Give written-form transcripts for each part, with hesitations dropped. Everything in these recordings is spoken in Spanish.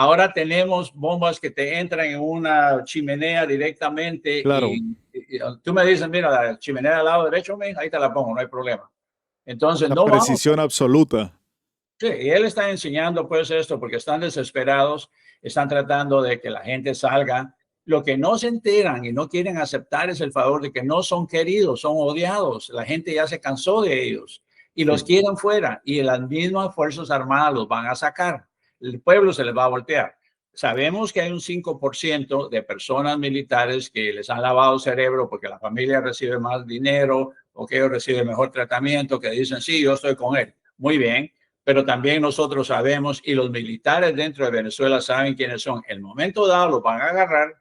Ahora tenemos bombas que te entran en una chimenea directamente Claro, y tú me dices, mira, la chimenea al lado derecho, ahí te la pongo, no hay problema. Entonces, la no vamos. precisión absoluta. Sí, y él está enseñando pues esto porque están desesperados, están tratando de que la gente salga. Lo que no se enteran y no quieren aceptar es el favor de que no son queridos, son odiados. La gente ya se cansó de ellos y los Sí. quieren fuera y las mismas Fuerzas Armadas los van a sacar. El pueblo se les va a voltear. Sabemos que hay un 5% de personas militares que les han lavado el cerebro porque la familia recibe más dinero o que ellos reciben mejor tratamiento, que dicen, sí, yo estoy con él. Muy bien, pero también nosotros sabemos y los militares dentro de Venezuela saben quiénes son. El momento dado los van a agarrar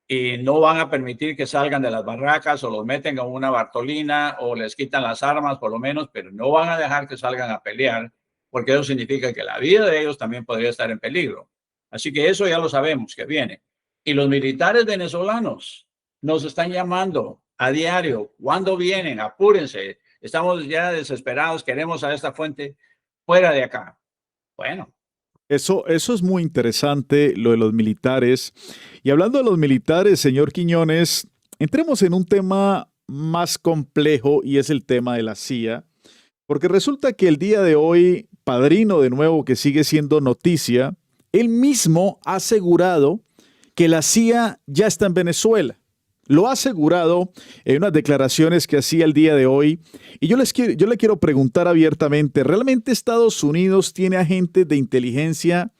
y no van a permitir que salgan de las barracas o los meten en una Bartolina o les quitan las armas por lo menos, pero no van a dejar que salgan a pelear porque eso significa que la vida de ellos también podría estar en peligro. Así que eso ya lo sabemos que viene. Y los militares venezolanos nos están llamando a diario. ¿Cuándo vienen? Apúrense. Estamos ya desesperados. Queremos a esta fuente fuera de acá. Bueno, Eso es muy interesante, lo de los militares. Y hablando de los militares, señor Quiñones, entremos en un tema más complejo y es el tema de la CIA, porque resulta que el día de hoy, Padrino de nuevo, que sigue siendo noticia, él mismo ha asegurado que la CIA ya está en Venezuela. Lo ha asegurado en unas declaraciones que hacía el día de hoy. Y yo le quiero preguntar abiertamente, ¿realmente Estados Unidos tiene agentes de inteligencia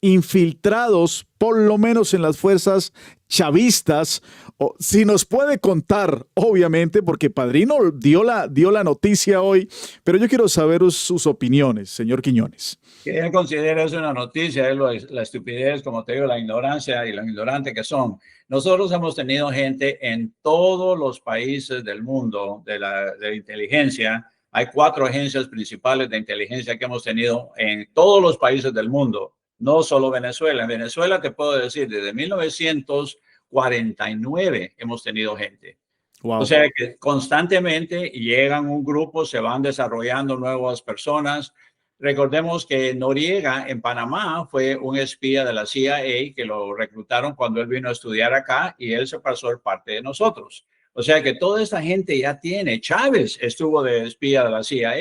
infiltrados, por lo menos en las fuerzas chavistas? O, si nos puede contar, obviamente, porque Padrino dio la noticia hoy, pero yo quiero saber sus opiniones, señor Quiñones. que él considera eso una noticia, es la estupidez, como te digo, la ignorancia y lo ignorante que son. Nosotros hemos tenido gente en todos los países del mundo de inteligencia. Hay 4 agencias principales de inteligencia que hemos tenido en todos los países del mundo, no solo Venezuela. En Venezuela te puedo decir, desde 1949 hemos tenido gente. O Wow. sea que constantemente llegan un grupo, se van desarrollando nuevas personas. Recordemos que Noriega en Panamá fue un espía de la CIA que lo reclutaron cuando él vino a estudiar acá y él se pasó a ser parte de nosotros. O sea que toda esta gente ya tiene. Chávez estuvo de espía de la CIA.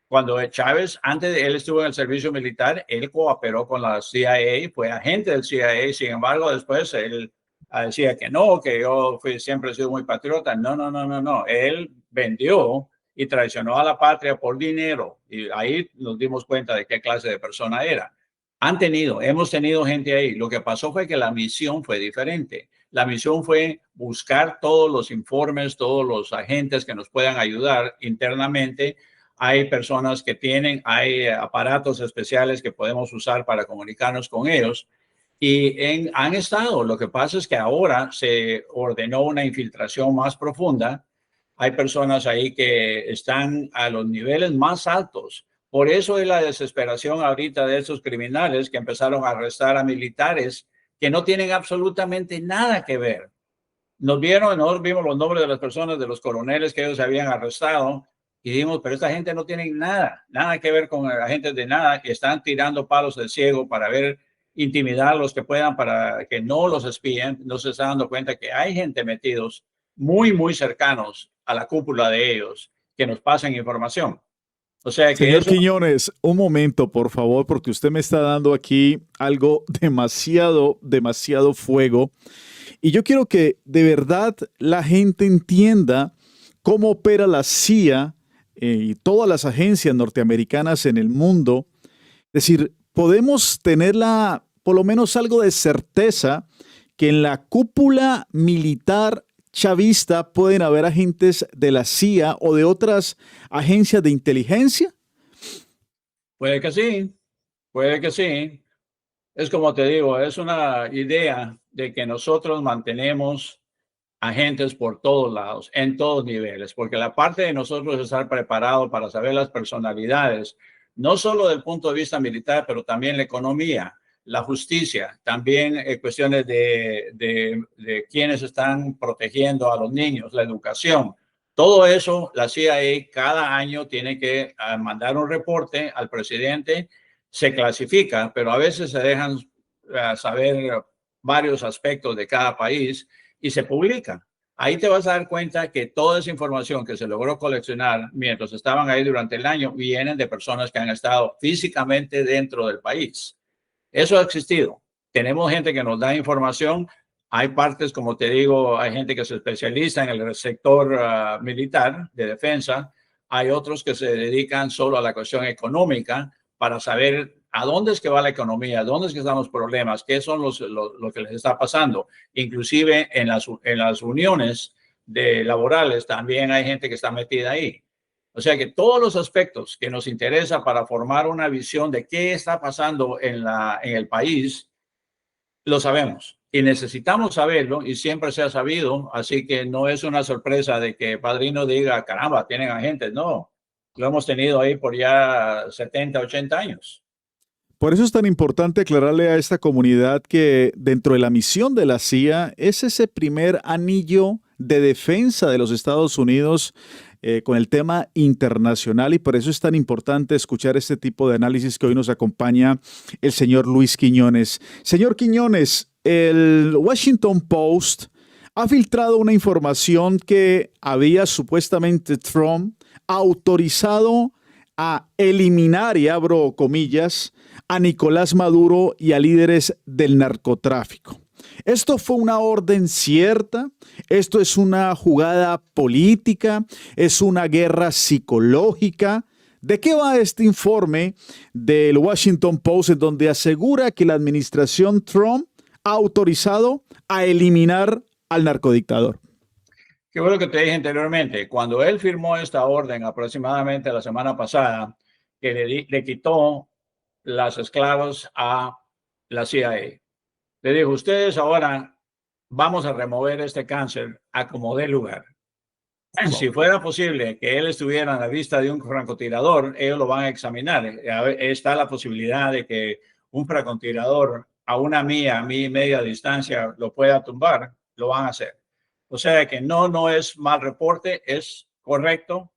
Cuando Chávez, antes de él estuvo en el servicio militar, él cooperó con la CIA, fue agente del CIA. Sin embargo, después él decía que no, que yo siempre he sido muy patriota. No, no, no, no, no. Él vendió y traicionó a la patria por dinero. Y ahí nos dimos cuenta de qué clase de persona era. Hemos tenido gente ahí. Lo que pasó fue que la misión fue diferente. La misión fue buscar todos los informes, todos los agentes que nos puedan ayudar internamente. Hay personas que hay aparatos especiales que podemos usar para comunicarnos con ellos y han estado. Lo que pasa es que ahora se ordenó una infiltración más profunda. Hay personas ahí que están a los niveles más altos. Por eso es la desesperación ahorita de esos criminales que empezaron a arrestar a militares que no tienen absolutamente nada que ver. Nosotros vimos los nombres de las personas, de los coroneles que ellos habían arrestado y dijimos, pero esta gente no tiene nada, nada que ver con agentes de nada y están tirando palos del ciego para ver, intimidar a los que puedan para que no los espíen. No se está dando cuenta que hay gente metidos muy, muy cercanos a la cúpula de ellos que nos pasan información. O sea que Señor eso. Quiñones, un momento, por favor, porque usted me está dando aquí algo demasiado, demasiado fuego. Y yo quiero que de verdad la gente entienda cómo opera la CIA y todas las agencias norteamericanas en el mundo. Es decir, podemos tener por lo menos algo de certeza que en la cúpula militar chavista pueden haber agentes de la CIA o de otras agencias de inteligencia. Puede que sí, puede que sí. Es como te digo, es una idea de que nosotros mantenemos agentes por todos lados, en todos niveles, porque la parte de nosotros es estar preparado para saber las personalidades, no solo del punto de vista militar, pero también la economía, la justicia, también cuestiones de quienes están protegiendo a los niños, la educación. Todo eso, la CIA cada año tiene que mandar un reporte al presidente se clasifica, pero a veces se dejan saber varios aspectos de cada país y se publica. Ahí te vas a dar cuenta que toda esa información que se logró coleccionar mientras estaban ahí durante el año vienen de personas que han estado físicamente dentro del país. Eso ha existido. Tenemos gente que nos da información. Hay partes, como te digo, hay gente que se especializa en el sector militar de defensa. Hay otros que se dedican solo a la cuestión económica para saber a dónde es que va la economía, dónde es que están los problemas, qué son lo que les está pasando. Inclusive en las uniones laborales también hay gente que está metida ahí. O sea que todos los aspectos que nos interesan para formar una visión de qué está pasando en el país, lo sabemos y necesitamos saberlo y siempre se ha sabido. Así que no es una sorpresa de que Padrino diga, caramba, tienen agentes. No, lo hemos tenido ahí por ya 70, 80 años. Por eso es tan importante aclararle a esta comunidad que dentro de la misión de la CIA es ese primer anillo de defensa de los Estados Unidos con el tema internacional, y por eso es tan importante escuchar este tipo de análisis que hoy nos acompaña el señor Luis Quiñones. Señor Quiñones, el Washington Post ha filtrado una información que había supuestamente Trump autorizado a eliminar, y abro comillas, a Nicolás Maduro y a líderes del narcotráfico. ¿Esto fue una orden cierta? ¿Esto es una jugada política? ¿Es una guerra psicológica? ¿De qué va este informe del Washington Post en donde asegura que la administración Trump ha autorizado a eliminar al narcodictador? Qué bueno que te dije anteriormente. Cuando él firmó esta orden aproximadamente la semana pasada, que le quitó las esclavos a la CIA. Le dijo, ustedes ahora vamos a remover este cáncer a como dé lugar. Si fuera posible que él estuviera a la vista de un francotirador, ellos lo van a examinar. Está la posibilidad de que un francotirador a una milla y media distancia lo pueda tumbar, lo van a hacer. O sea que no es mal reporte, es correcto.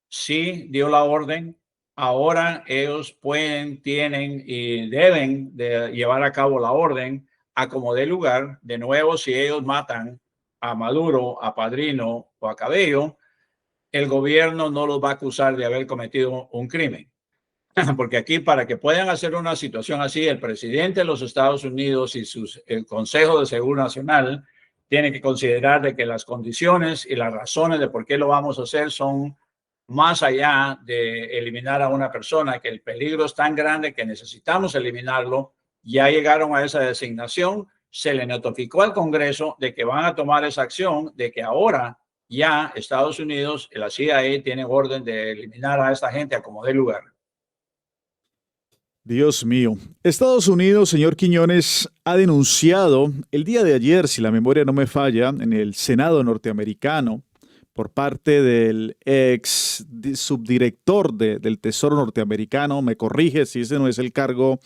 Sí dio la orden. Ahora ellos pueden, tienen y deben de llevar a cabo la orden a como dé lugar. De nuevo, si ellos matan a Maduro, a Padrino o a Cabello, el gobierno no los va a acusar de haber cometido un crimen. Porque aquí, para que puedan hacer una situación así, el presidente de los Estados Unidos y el Consejo de Seguridad Nacional tienen que considerar de que las condiciones y las razones de por qué lo vamos a hacer son más allá de eliminar a una persona, que el peligro es tan grande que necesitamos eliminarlo. Ya llegaron a esa designación, se le notificó al Congreso de que van a tomar esa acción, de que ahora ya Estados Unidos y la CIA tienen orden de eliminar a esta gente a como dé lugar. Dios mío. Estados Unidos, señor Quiñones, ha denunciado el día de ayer, si la memoria no me falla, en el Senado norteamericano, por parte del ex subdirector del Tesoro norteamericano, me corrige si ese no es el cargo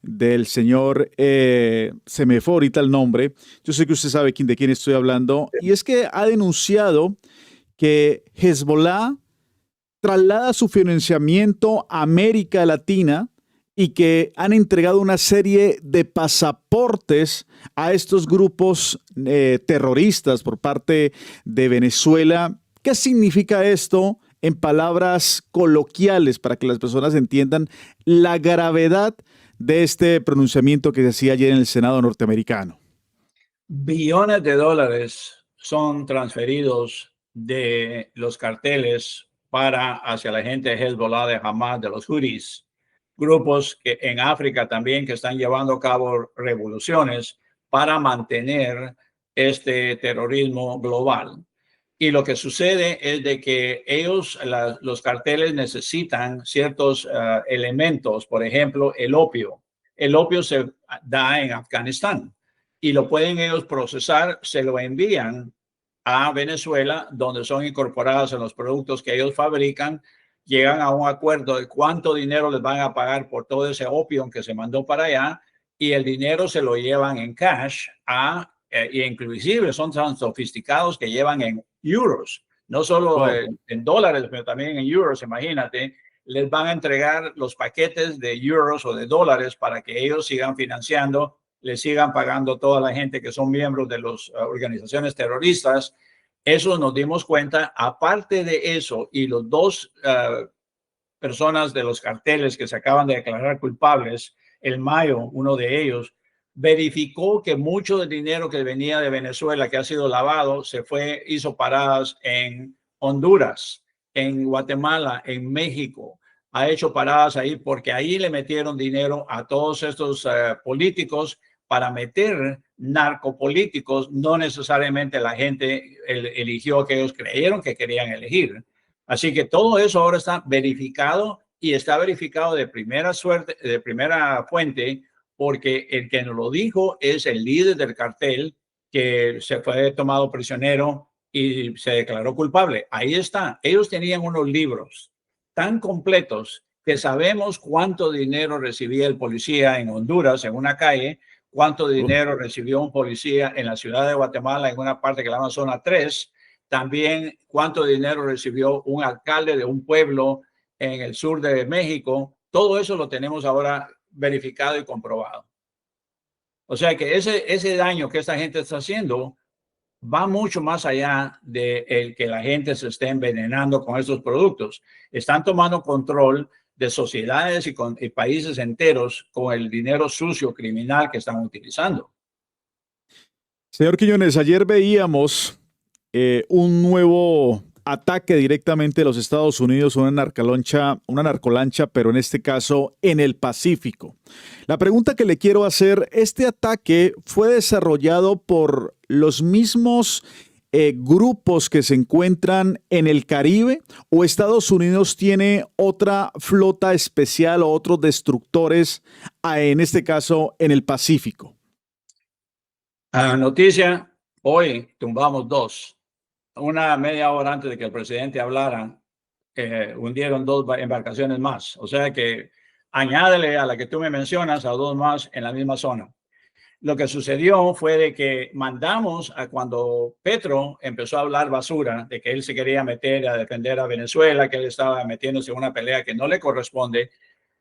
del señor, se me fue ahorita el nombre, yo sé que usted sabe de quién estoy hablando, y es que ha denunciado que Hezbollah traslada su financiamiento a América Latina y que han entregado una serie de pasaportes a estos grupos terroristas por parte de Venezuela. ¿Qué significa esto en palabras coloquiales para que las personas entiendan la gravedad de este pronunciamiento que se hacía ayer en el Senado norteamericano? Billones de dólares son transferidos de los carteles hacia la gente de Hezbollah, de Hamas, de los Houthis, grupos que en África también que están llevando a cabo revoluciones para mantener este terrorismo global. Y lo que sucede es de que los carteles necesitan ciertos elementos, por ejemplo, el opio. El opio se da en Afganistán y lo pueden ellos procesar, se lo envían a Venezuela, donde son incorporados en los productos que ellos fabrican. Llegan a un acuerdo de cuánto dinero les van a pagar por todo ese opio que se mandó para allá, y el dinero se lo llevan en cash y inclusive son tan sofisticados que llevan en euros, no solo Wow. en dólares, pero también en euros. Imagínate les van a entregar los paquetes de euros o de dólares para que ellos sigan financiando, les sigan pagando toda la gente que son miembros de las organizaciones terroristas. Eso nos dimos cuenta. Aparte de eso, y los dos personas de los carteles que se acaban de declarar culpables, el Mayo, uno de ellos, verificó que mucho del dinero que venía de Venezuela, que ha sido lavado, se fue, hizo paradas en Honduras, en Guatemala, en México. Ha hecho paradas ahí porque ahí le metieron dinero a todos estos políticos para meter narcopolíticos. No necesariamente la gente eligió que ellos creyeron que querían elegir. Así que todo eso ahora está verificado y está verificado de primera suerte, de primera fuente, porque el que nos lo dijo es el líder del cartel que se fue tomado prisionero y se declaró culpable. Ahí está. Ellos tenían unos libros tan completos que sabemos cuánto dinero recibía el policía en Honduras, en una calle, cuánto dinero recibió un policía en la ciudad de Guatemala, en una parte que la llama zona 3, también cuánto dinero recibió un alcalde de un pueblo en el sur de México. Todo eso lo tenemos ahora verificado y comprobado. O sea que ese daño que esta gente está haciendo va mucho más allá de el que la gente se esté envenenando con estos productos. Están tomando control de sociedades y países enteros con el dinero sucio criminal que están utilizando. Señor Quiñones, ayer veíamos un nuevo ataque directamente de los Estados Unidos, una narcolancha, pero en este caso en el Pacífico. La pregunta que le quiero hacer, ¿este ataque fue desarrollado por los mismos grupos que se encuentran en el Caribe o Estados Unidos tiene otra flota especial o otros destructores, en este caso en el Pacífico? Noticia, hoy tumbamos dos. Una media hora antes de que el presidente hablara, hundieron dos embarcaciones más. O sea que añádele a la que tú me mencionas a dos más en la misma zona. Lo que sucedió fue de que mandamos a cuando Petro empezó a hablar basura de que él se quería meter a defender a Venezuela, que él estaba metiéndose en una pelea que no le corresponde,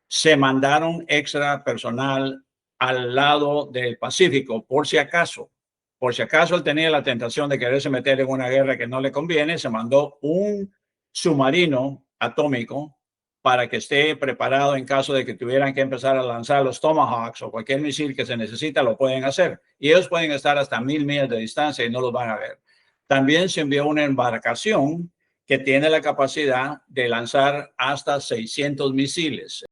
se mandaron extra personal al lado del Pacífico, por si acaso. Por si acaso él tenía la tentación de quererse meter en una guerra que no le conviene, se mandó un submarino atómico para que esté preparado en caso de que tuvieran que empezar a lanzar los Tomahawks o cualquier misil que se necesita, lo pueden hacer. Y ellos pueden estar hasta 1000 millas de distancia y no los van a ver. También se envió una embarcación que tiene la capacidad de lanzar hasta 600 misiles.